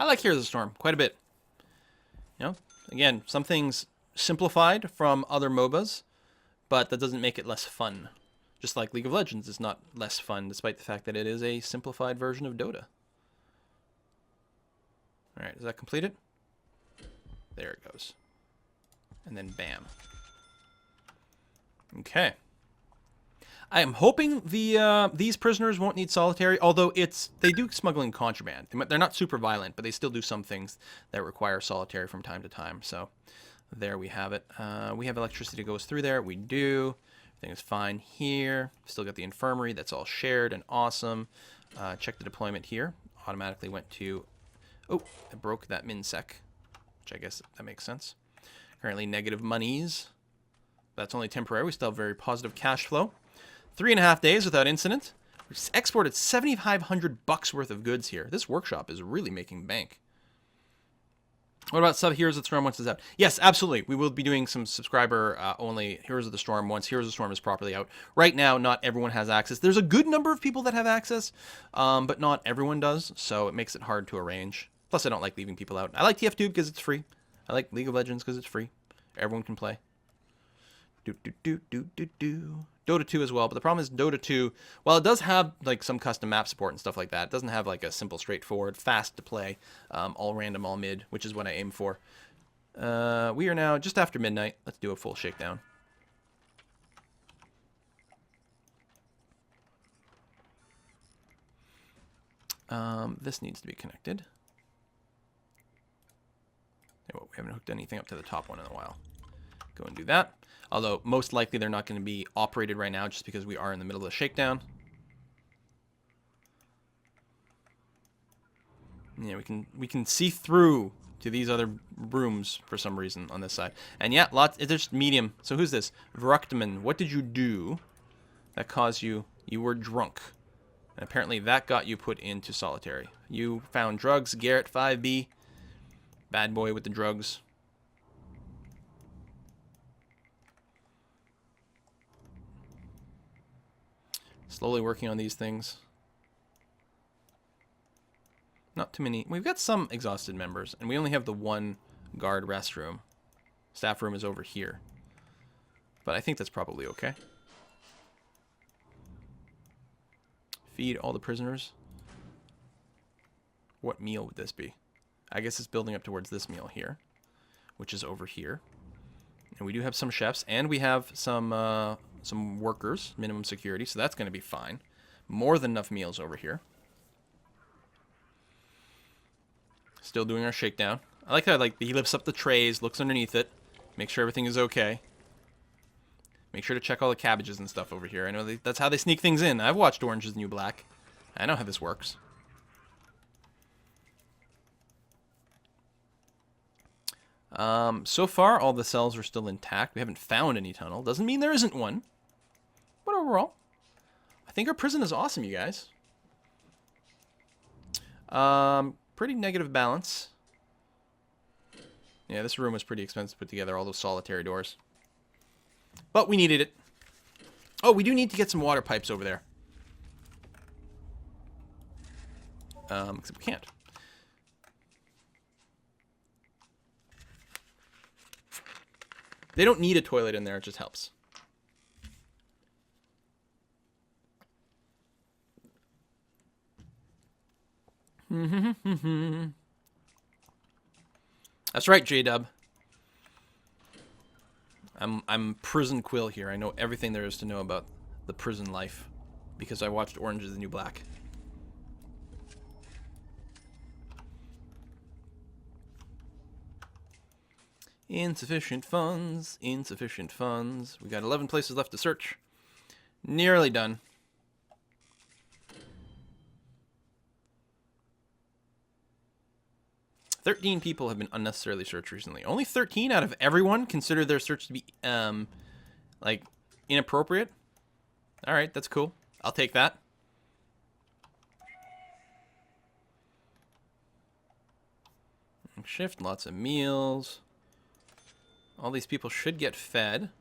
I like Heroes of the Storm quite a bit. You know, again, some things simplified from other MOBAs, but that doesn't make it less fun. Just like League of Legends is not less fun, despite the fact that it is a simplified version of Dota. All right, is that completed? There it goes. And then bam. Okay. I am hoping these prisoners won't need solitary, although they do smuggling contraband. They're not super violent, but they still do some things that require solitary from time to time. So there we have it. We have electricity that goes through there. We do. Everything is fine here. Still got the infirmary. That's all shared and awesome. Check the deployment here. Automatically went to... Oh, I broke that MinSec, which I guess that makes sense. Currently negative monies. That's only temporary. We still have very positive cash flow. 3.5 days without incident. We just exported $7,500 worth of goods here. This workshop is really making bank. What about sub Heroes of the Storm once it's out? Yes, absolutely. We will be doing some subscriber only Heroes of the Storm once Heroes of the Storm is properly out. Right now, not everyone has access. There's a good number of people that have access, but not everyone does, so it makes it hard to arrange. Plus, I don't like leaving people out. I like TF2 because it's free. I like League of Legends because it's free. Everyone can play. Dota 2 as well, but the problem is Dota 2, while it does have like some custom map support and stuff like that, it doesn't have like a simple, straightforward, fast to play, all random, all mid, which is what I aim for. We are now just after midnight. Let's do a full shakedown. This needs to be connected. We haven't hooked anything up to the top one in a while. Go and do that. Although, most likely they're not going to be operated right now just because we are in the middle of the shakedown. Yeah, we can see through to these other rooms for some reason on this side. And yeah, there's medium. So who's this? Vruchtman, what did you do that caused you were drunk? And apparently that got you put into solitary. You found drugs, Garrett 5B. Bad boy with the drugs. Slowly working on these things. Not too many. We've got some exhausted members, and we only have the one guard restroom. Staff room is over here. But I think that's probably okay. Feed all the prisoners. What meal would this be? I guess it's building up towards this meal here, which is over here. And we do have some chefs, and we have some workers, minimum security, so that's going to be fine. More than enough meals over here. Still doing our shakedown. I like how he lifts up the trays, looks underneath it, makes sure everything is okay. Make sure to check all the cabbages and stuff over here. I know that's how they sneak things in. I've watched Orange is the New Black. I know how this works. So far, all the cells are still intact. We haven't found any tunnel. Doesn't mean there isn't one. But overall, I think our prison is awesome, you guys. Pretty negative balance. Yeah, this room was pretty expensive to put together, all those solitary doors. But we needed it. Oh, we do need to get some water pipes over there. Except we can't. They don't need a toilet in there, it just helps. That's right, J-Dub. I'm prison quill here. I know everything there is to know about the prison life because I watched Orange is the New Black. Insufficient funds, insufficient funds. We got 11 places left to search. Nearly done. "13 people have been unnecessarily searched recently. Only 13 out of everyone consider their search to be, like, inappropriate? Alright, that's cool. I'll take that. Shift, lots of meals. All these people should get fed.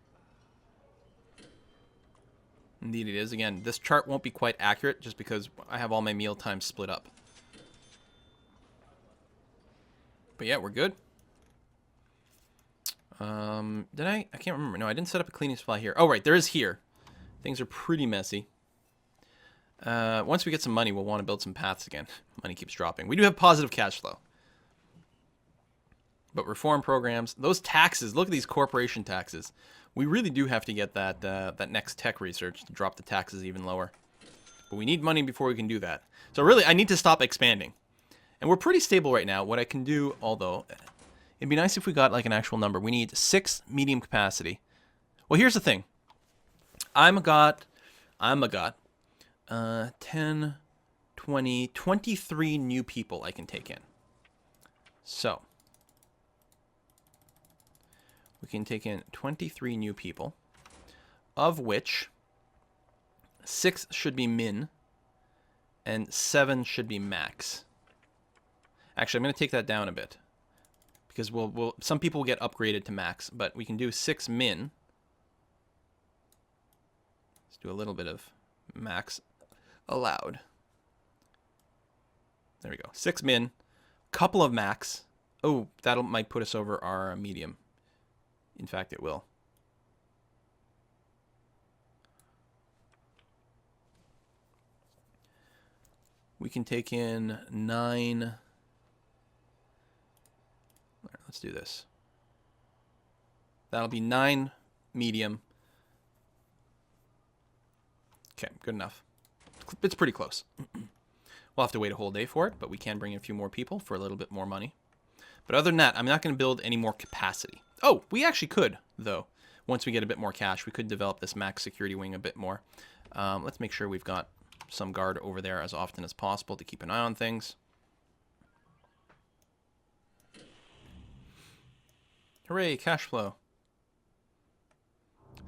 Indeed it is. Again, this chart won't be quite accurate just because I have all my meal times split up. But yeah, we're good. Did I? I can't remember. No, I didn't set up a cleaning supply here. Oh, right, there is here. Things are pretty messy. Once we get some money, we'll want to build some paths again. Money keeps dropping. We do have positive cash flow. But reform programs, those taxes, look at these corporation taxes. We really do have to get that that next tech research to drop the taxes even lower. But we need money before we can do that. So really, I need to stop expanding. And we're pretty stable right now. What I can do, although, it'd be nice if we got like an actual number. We need 6 medium capacity. Well, here's the thing. I'm a got 10, 20, 23 new people I can take in. So, we can take in 23 new people, of which 6 should be min, and 7 should be max. Actually, I'm going to take that down a bit, because some people will get upgraded to max, but we can do 6 min. Let's do a little bit of max allowed. There we go. 6 min, couple of max. Oh, that might put us over our medium. In fact, it will. We can take in 9. All right, let's do this. That'll be 9 medium. Okay, good enough. It's pretty close. We'll have to wait a whole day for it, but we can bring in a few more people for a little bit more money. But other than that, I'm not going to build any more capacity. Oh, we actually could, though. Once we get a bit more cash, we could develop this max security wing a bit more. Let's make sure we've got some guard over there as often as possible to keep an eye on things. Hooray, cash flow.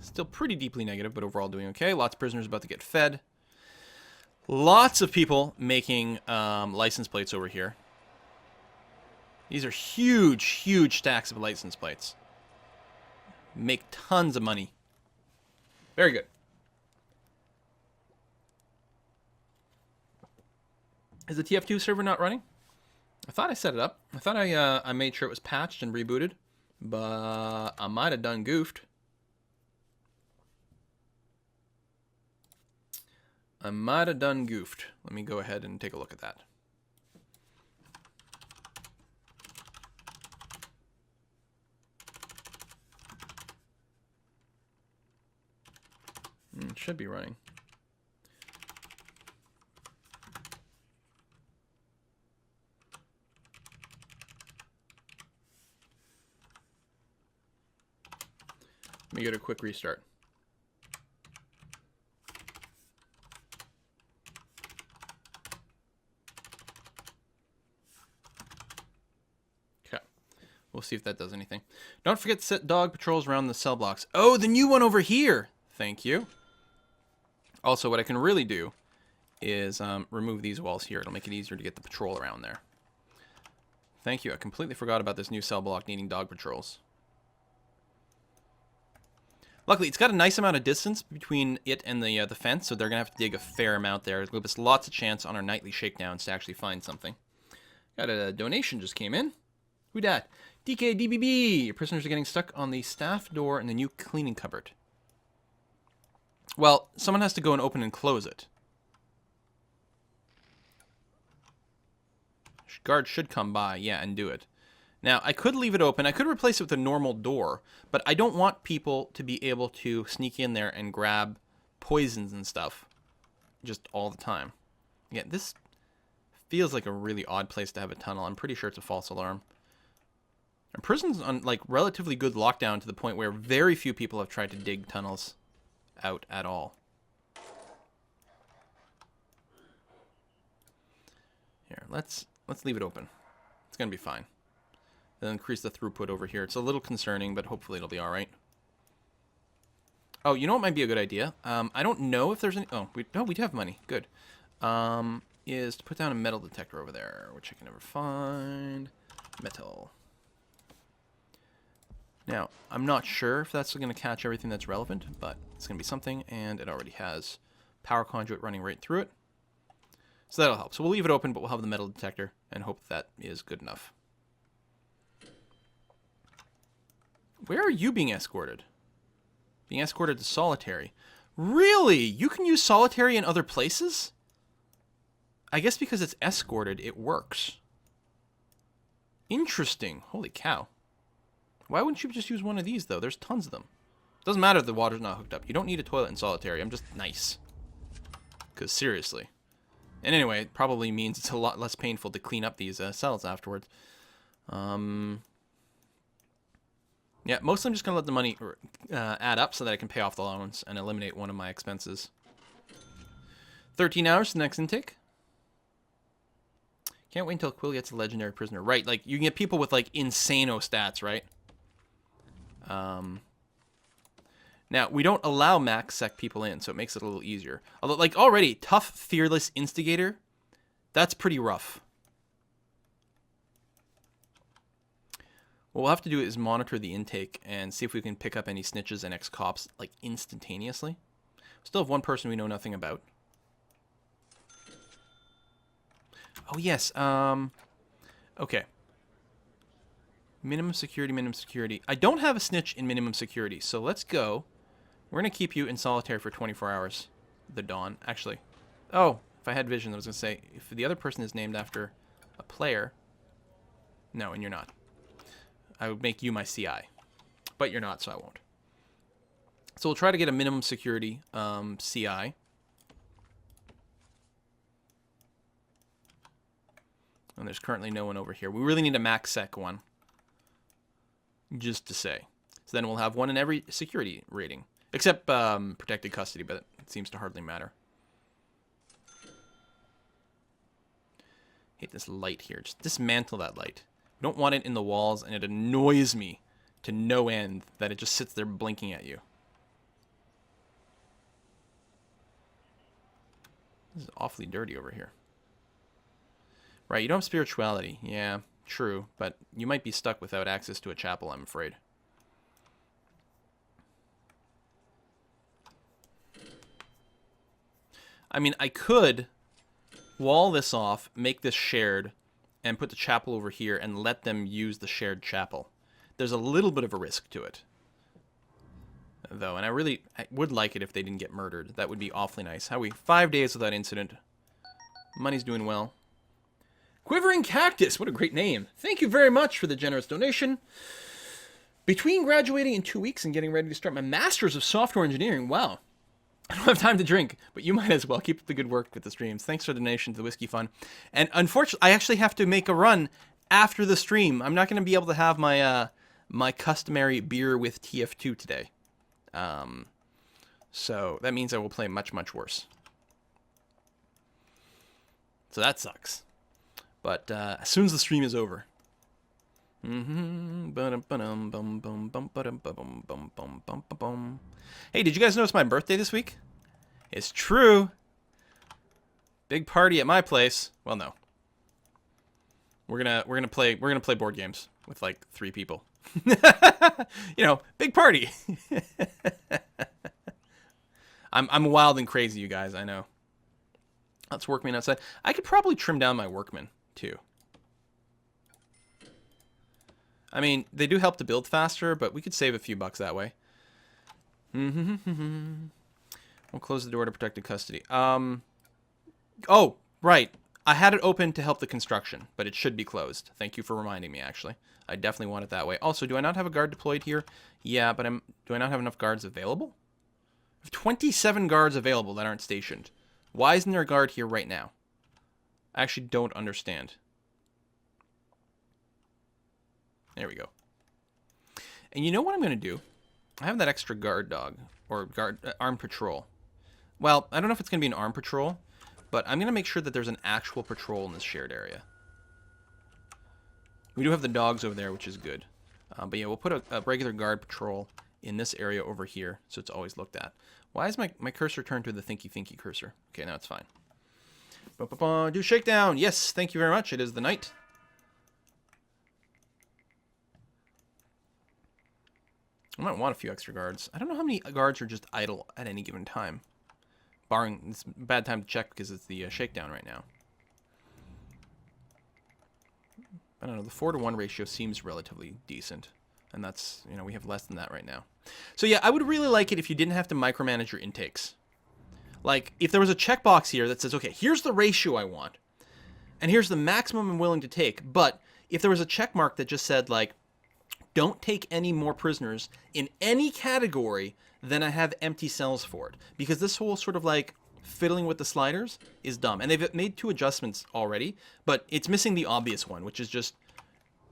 Still pretty deeply negative, but overall doing okay. Lots of prisoners about to get fed. Lots of people making license plates over here. These are huge, huge stacks of license plates. Make tons of money. Very good. Is the TF2 server not running? I thought I set it up. I thought I made sure it was patched and rebooted, but I might have done goofed. Let me go ahead and take a look at that. It should be running. Let me get a quick restart. Okay. We'll see if that does anything. Don't forget to set dog patrols around the cell blocks. Oh, the new one over here. Thank you. Also, what I can really do is remove these walls here. It'll make it easier to get the patrol around there. Thank you. I completely forgot about this new cell block needing dog patrols. Luckily, it's got a nice amount of distance between it and the fence, so they're going to have to dig a fair amount there. It'll give us lots of chance on our nightly shakedowns to actually find something. Got a donation just came in. Who dat? DKDBB! Your prisoners are getting stuck on the staff door in the new cleaning cupboard. Well, someone has to go and open and close it. Guard should come by, yeah, and do it. Now, I could leave it open. I could replace it with a normal door, but I don't want people to be able to sneak in there and grab poisons and stuff just all the time. Yeah, this feels like a really odd place to have a tunnel. I'm pretty sure it's a false alarm. And prison's on, like, relatively good lockdown to the point where very few people have tried to dig tunnels out at all. Here, let's leave it open. It's gonna be fine. It'll increase the throughput over here. It's a little concerning, but hopefully it'll be all right. Oh, you know what might be a good idea? I don't know if there's any... Oh, we do have money. Good. Is to put down a metal detector over there, which I can never find. Metal. Now, I'm not sure if that's going to catch everything that's relevant, but it's going to be something, and it already has power conduit running right through it. So that'll help. So we'll leave it open, but we'll have the metal detector and hope that is good enough. Where are you being escorted? Being escorted to solitary. Really? You can use solitary in other places? I guess because it's escorted, it works. Interesting. Holy cow. Why wouldn't you just use one of these, though? There's tons of them. Doesn't matter if the water's not hooked up. You don't need a toilet in solitary. I'm just nice. Because seriously. And anyway, it probably means it's a lot less painful to clean up these cells afterwards. Yeah, mostly I'm just going to let the money add up so that I can pay off the loans and eliminate one of my expenses. 13 hours to the next intake. Can't wait until Quill gets a legendary prisoner. Right, like, you can get people with, like, insano stats, right? Now, we don't allow max sec people in, so it makes it a little easier. Although, like, already, tough, fearless instigator, that's pretty rough. What we'll have to do is monitor the intake and see if we can pick up any snitches and ex-cops, like, instantaneously. Still have one person we know nothing about. Oh, yes, okay. Minimum security, minimum security. I don't have a snitch in minimum security, so let's go. We're going to keep you in solitary for 24 hours. The Dawn, actually. Oh, if I had vision, I was going to say, if the other person is named after a player... No, and you're not. I would make you my CI. But you're not, so I won't. So we'll try to get a minimum security CI. And there's currently no one over here. We really need a max sec one. Just to say. So then we'll have one in every security rating. Except protected custody, but it seems to hardly matter. Hate this light here. Just dismantle that light. We don't want it in the walls, and it annoys me to no end that it just sits there blinking at you. This is awfully dirty over here. Right, you don't have spirituality. Yeah, true. But you might be stuck without access to a chapel, I'm afraid. I mean, I could wall this off, make this shared, and put the chapel over here and let them use the shared chapel. There's a little bit of a risk to it, though, and I would like it if they didn't get murdered. That would be awfully nice. How are we? 5 days without incident. Money's doing well. Quivering Cactus, what a great name. Thank you very much for the generous donation. Between graduating in 2 weeks and getting ready to start my Masters of Software Engineering, wow. I don't have time to drink, but you might as well. Keep up the good work with the streams. Thanks for the donation to the Whiskey Fund. And unfortunately, I actually have to make a run after the stream. I'm not going to be able to have my my customary beer with TF2 today. So that means I will play much, much worse. So that sucks. But as soon as the stream is over. Hey, did you guys notice my birthday this week? It's true. Big party at my place. Well, no. We're gonna play board games with like 3 people. You know, big party. I'm wild and crazy, you guys. I know. That's workman outside. I could probably trim down my workmen too. I mean, they do help to build faster, but we could save a few bucks that way. We'll close the door to protected custody. Oh, right. I had it open to help the construction, but it should be closed. Thank you for reminding me, actually. I definitely want it that way. Also, do I not have a guard deployed here? Yeah, but do I not have enough guards available? I have 27 guards available that aren't stationed. Why isn't there a guard here right now? I actually don't understand. There we go. And you know what I'm going to do? I have that extra guard dog, or guard armed patrol. Well, I don't know if it's going to be an armed patrol, but I'm going to make sure that there's an actual patrol in this shared area. We do have the dogs over there, which is good. But yeah, we'll put a regular guard patrol in this area over here, so it's always looked at. Why is my cursor turned to the thinky cursor? Okay, now it's fine. Do shakedown. Yes, thank you very much. It is the night. I might want a few extra guards. I don't know how many guards are just idle at any given time. Barring, it's a bad time to check because it's the shakedown right now. I don't know, the 4-to-1 ratio seems relatively decent. And that's, you know, we have less than that right now. So yeah, I would really like it if you didn't have to micromanage your intakes. Like, if there was a checkbox here that says, okay, here's the ratio I want, and here's the maximum I'm willing to take, but if there was a check mark that just said, like, don't take any more prisoners in any category than I have empty cells for it. Because this whole sort of, like, fiddling with the sliders is dumb. And they've made 2 adjustments already, but it's missing the obvious one, which is just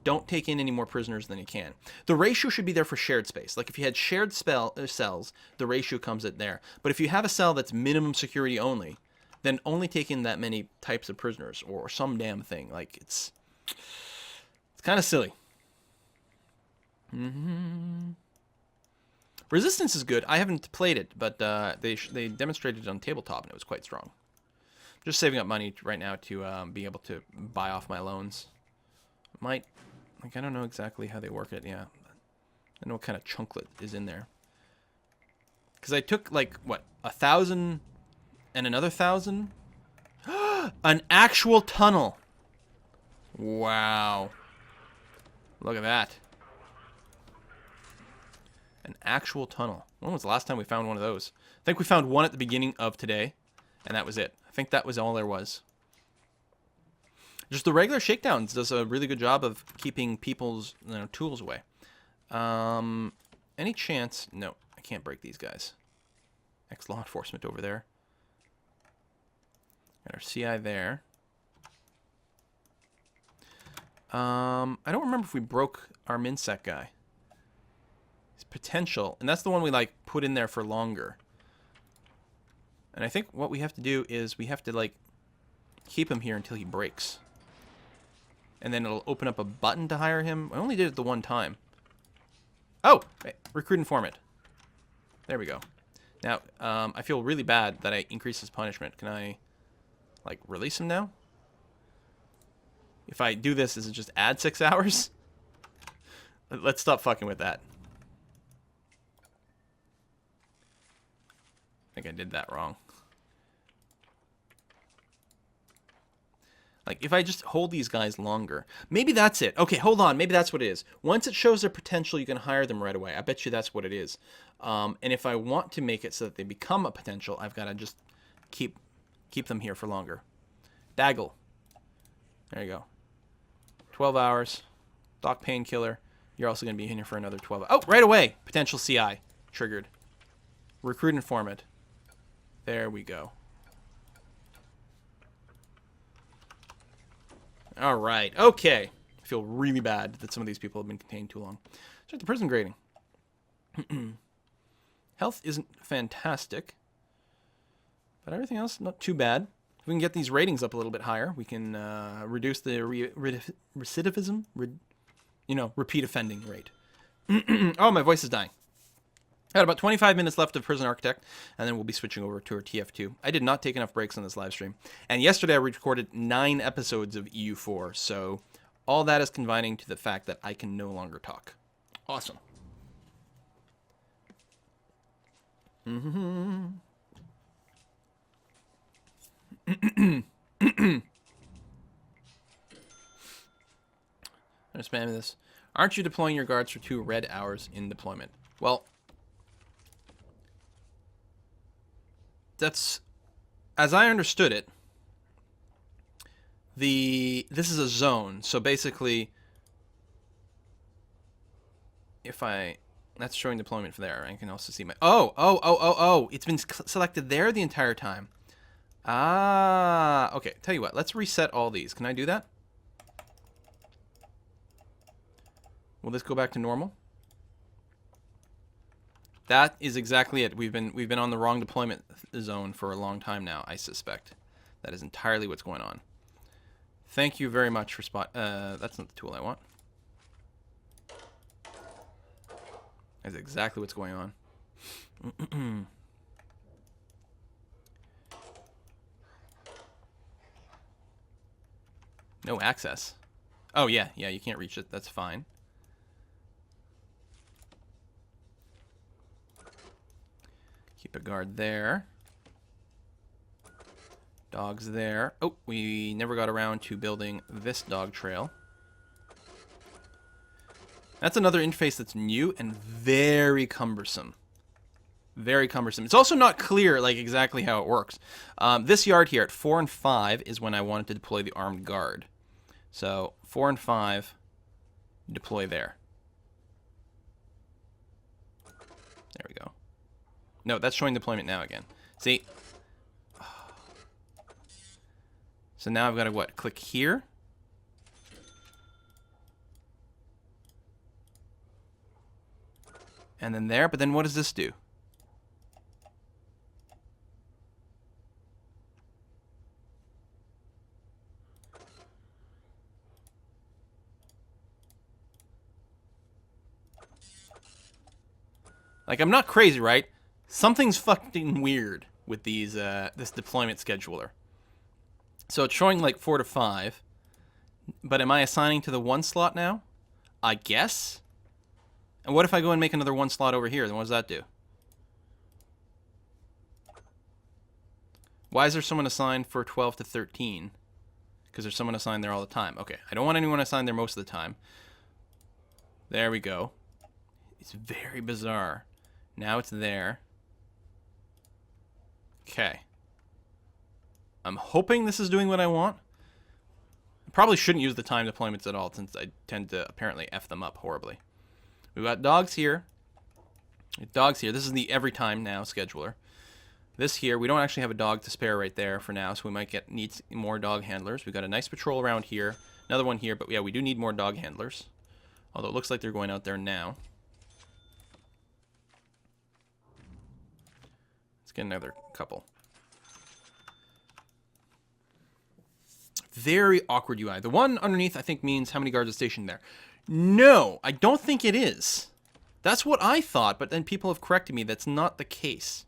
don't take in any more prisoners than you can. The ratio should be there for shared space. Like if you had shared cells, the ratio comes at there. But if you have a cell that's minimum security only, then only take in that many types of prisoners or some damn thing. Like it's kind of silly. Resistance is good. I haven't played it, but they demonstrated it on tabletop and it was quite strong. Just saving up money right now to be able to buy off my loans. Might, like, I don't know exactly how they work it. Yeah, I know what kind of chunklet is in there. Because I took like what 1,000 and another 1,000. An actual tunnel. Wow. Look at that. An actual tunnel. When was the last time we found one of those? I think we found one at the beginning of today, and that was it. I think that was all there was. Just the regular shakedowns does a really good job of keeping people's tools away. Any chance? No, I can't break these guys. Ex-law enforcement over there. Got our CI there. I don't remember if we broke our MinSec guy. His potential, and that's the one we like put in there for longer. And I think what we have to do is we have to like keep him here until he breaks. And then it'll open up a button to hire him. I only did it the one time. Oh! Recruit informant. There we go. Now, I feel really bad that I increased his punishment. Can I, like, release him now? If I do this, does it just add 6 hours? Let's stop fucking with that. I think I did that wrong. Like, if I just hold these guys longer. Maybe that's it. Okay, hold on. Maybe that's what it is. Once it shows their potential, you can hire them right away. I bet you that's what it is. And if I want to make it so that they become a potential, I've got to just keep them here for longer. Daggle. There you go. 12 hours. Doc Painkiller. You're also going to be in here for another 12 hours. Oh, right away. Potential CI. Triggered. Recruit informant. There we go. All right. Okay. I feel really bad that some of these people have been contained too long. Start the prison grading. Health isn't fantastic, but everything else not too bad. If we can get these ratings up a little bit higher, we can reduce the recidivism, repeat offending rate. Oh, my voice is dying. I got about 25 minutes left of Prison Architect, and then we'll be switching over to our TF2. I did not take enough breaks on this live stream. And yesterday I recorded 9 episodes of EU4, so all that is confining to the fact that I can no longer talk. Awesome. I'm spamming this. Aren't you deploying your guards for 2 red hours in deployment? Well, that's, as I understood it, this is a zone. So basically, if that's showing deployment for there. I can also see my, oh, it's been selected there the entire time. Ah, okay. Tell you what, let's reset all these. Can I do that? Will this go back to normal? That is exactly it. We've been on the wrong deployment zone for a long time now, I suspect. That is entirely what's going on. Thank you very much for that's not the tool I want. That's exactly what's going on. No access. Oh, yeah, you can't reach it. That's fine. Keep a guard there. Dogs there. Oh, we never got around to building this dog trail. That's another interface that's new and very cumbersome. Very cumbersome. It's also not clear, like, exactly how it works. This yard here at 4 and 5 is when I wanted to deploy the armed guard. So 4 and 5, deploy there. There we go. No, that's showing deployment now again. See? So now I've got to, what, click here? And then there, but then what does this do? Like, I'm not crazy, right? Something's fucking weird with these, this deployment scheduler. So it's showing like 4 to 5. But am I assigning to the 1 slot now? I guess? And what if I go and make another 1 slot over here? Then what does that do? Why is there someone assigned for 12 to 13? Because there's someone assigned there all the time. Okay, I don't want anyone assigned there most of the time. There we go. It's very bizarre. Now it's there. Okay. I'm hoping this is doing what I want. I probably shouldn't use the time deployments at all, since I tend to apparently F them up horribly. We've got dogs here. Dogs here. This is the every time now scheduler. This here, we don't actually have a dog to spare right there for now, so we might need more dog handlers. We've got a nice patrol around here. Another one here, but yeah, we do need more dog handlers. Although it looks like they're going out there now. Let's get another couple. Very awkward UI. The one underneath, I think, means how many guards are stationed there. No, I don't think it is. That's what I thought, but then people have corrected me. That's not the case.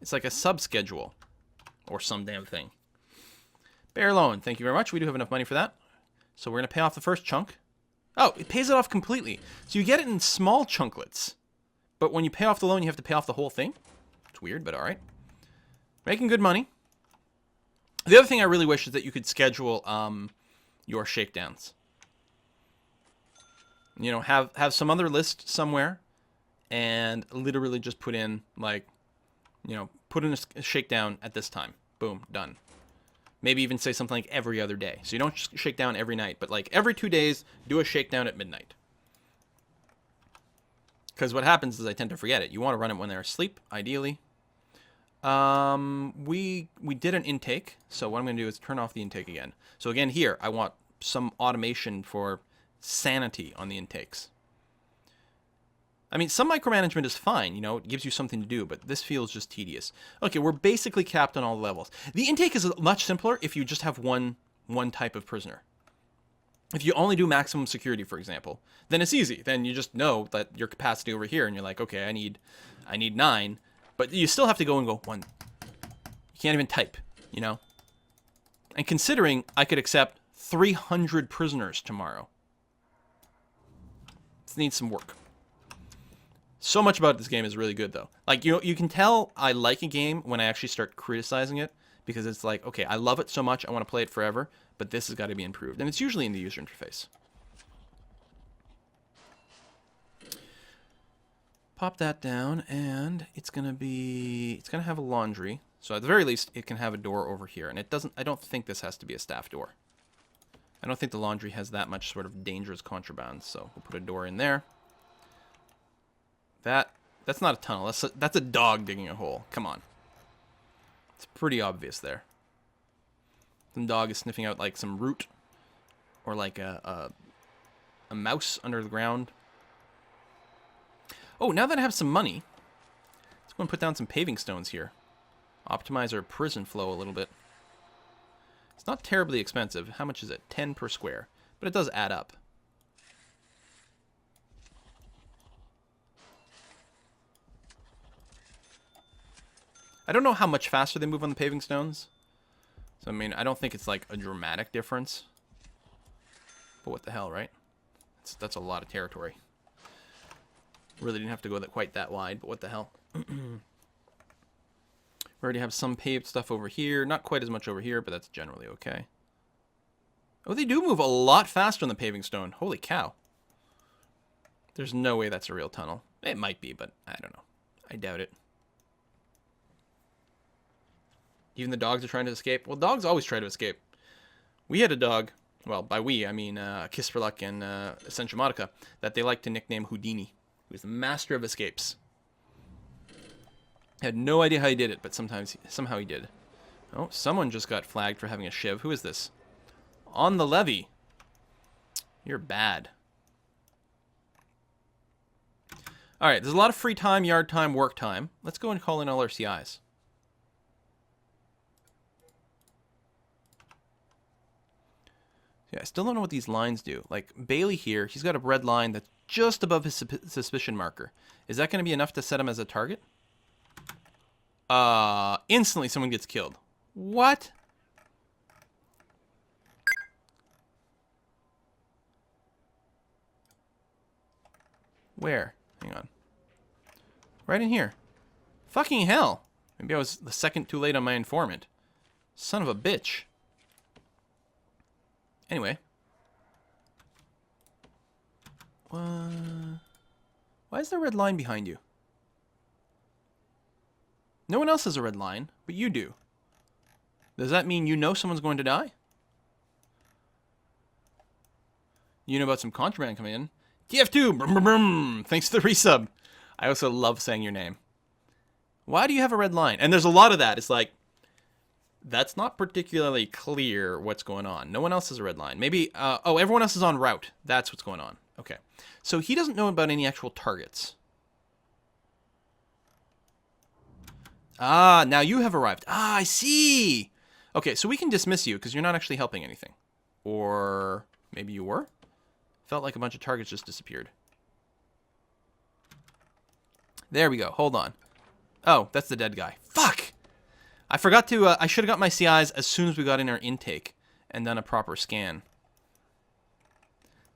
It's like a sub-schedule. Or some damn thing. Bear loan, thank you very much. We do have enough money for that. So we're going to pay off the first chunk. Oh, it pays it off completely. So you get it in small chunklets. But when you pay off the loan, you have to pay off the whole thing. It's weird, but alright. Making good money. The other thing I really wish is that you could schedule your shakedowns. You know, have some other list somewhere and literally just put in, like, you know, put in a shakedown at this time. Boom, done. Maybe even say something like every other day. So you don't shake down every night, but like every 2 days, do a shakedown at midnight. Because what happens is I tend to forget it. You want to run it when they're asleep, ideally. We did an intake, so what I'm going to do is turn off the intake again. So again here, I want some automation for sanity on the intakes. I mean, some micromanagement is fine, you know, it gives you something to do, but this feels just tedious. Okay, we're basically capped on all levels. The intake is much simpler if you just have one type of prisoner. If you only do maximum security, for example, then it's easy. Then you just know that your capacity over here, and you're like, okay, I need 9, but you still have to go and go 1. You can't even type, you know? And considering I could accept 300 prisoners tomorrow, this needs some work. So much about this game is really good, though. Like, you can tell I like a game when I actually start criticizing it, because it's like, okay, I love it so much, I want to play it forever, but this has got to be improved. And it's usually in the user interface. Pop that down, and it's going to have a laundry. So at the very least, it can have a door over here. And I don't think this has to be a staff door. I don't think the laundry has that much sort of dangerous contraband, so we'll put a door in there. That's not a tunnel. That's a dog digging a hole. Come on. It's pretty obvious there. Some dog is sniffing out like some root or like a mouse under the ground. Oh, now that I have some money, let's go and put down some paving stones here. Optimize our prison flow a little bit. It's not terribly expensive. How much is it? 10 per square. But it does add up. I don't know how much faster they move on the paving stones. So, I mean, I don't think it's like a dramatic difference. But what the hell, right? That's a lot of territory. Really didn't have to go quite that wide, but what the hell. We already have some paved stuff over here. Not quite as much over here, but that's generally okay. Oh, they do move a lot faster on the paving stone. Holy cow. There's no way that's a real tunnel. It might be, but I don't know. I doubt it. Even the dogs are trying to escape. Well, dogs always try to escape. We had a dog, well, by we, I mean Kiss for Luck and Essentia Modica, that they like to nickname Houdini, who's the master of escapes. Had no idea how he did it, but somehow he did. Oh, someone just got flagged for having a shiv. Who is this? On the levee. You're bad. All right, there's a lot of free time, yard time, work time. Let's go and call in all our CIs. Yeah, I still don't know what these lines do. Like, Bailey here, he's got a red line that's just above his suspicion marker. Is that going to be enough to set him as a target? Instantly someone gets killed. What? Where? Hang on. Right in here. Fucking hell. Maybe I was the second too late on my informant. Son of a bitch. Anyway. Why is there a red line behind you? No one else has a red line, but you do. Does that mean you know someone's going to die? You know about some contraband coming in. TF2! Brum, brum, brum. Thanks to the resub. I also love saying your name. Why do you have a red line? And there's a lot of that. It's like, that's not particularly clear what's going on. No one else has a red line. Maybe, oh, everyone else is en route. That's what's going on. Okay. So he doesn't know about any actual targets. Ah, now you have arrived. Ah, I see. Okay, so we can dismiss you because you're not actually helping anything. Or maybe you were? Felt like a bunch of targets just disappeared. There we go. Hold on. Oh, that's the dead guy. Fuck! I forgot to, I should have got my CIs as soon as we got in our intake and done a proper scan.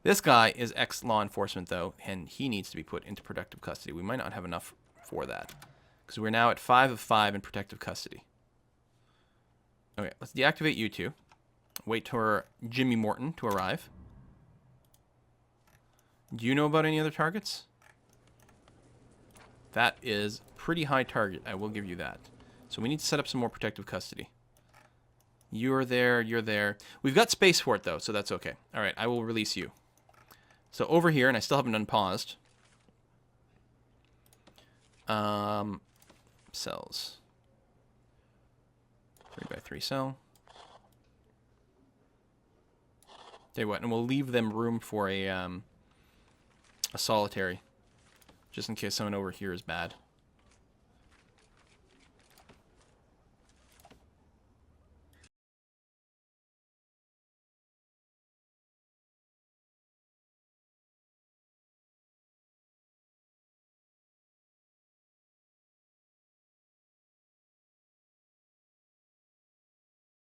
This guy is ex-law enforcement, though, and he needs to be put into protective custody. We might not have enough for that because we're now at 5 of 5 in protective custody. Okay, let's deactivate you two. Wait for Jimmy Morton to arrive. Do you know about any other targets? That is pretty high target. I will give you that. So we need to set up some more protective custody. You're there. You're there. We've got space for it, though, so that's okay. All right, I will release you. So over here, and I still haven't unpaused. Cells. 3x3 cell. Tell you what, and we'll leave them room for a solitary. Just in case someone over here is bad.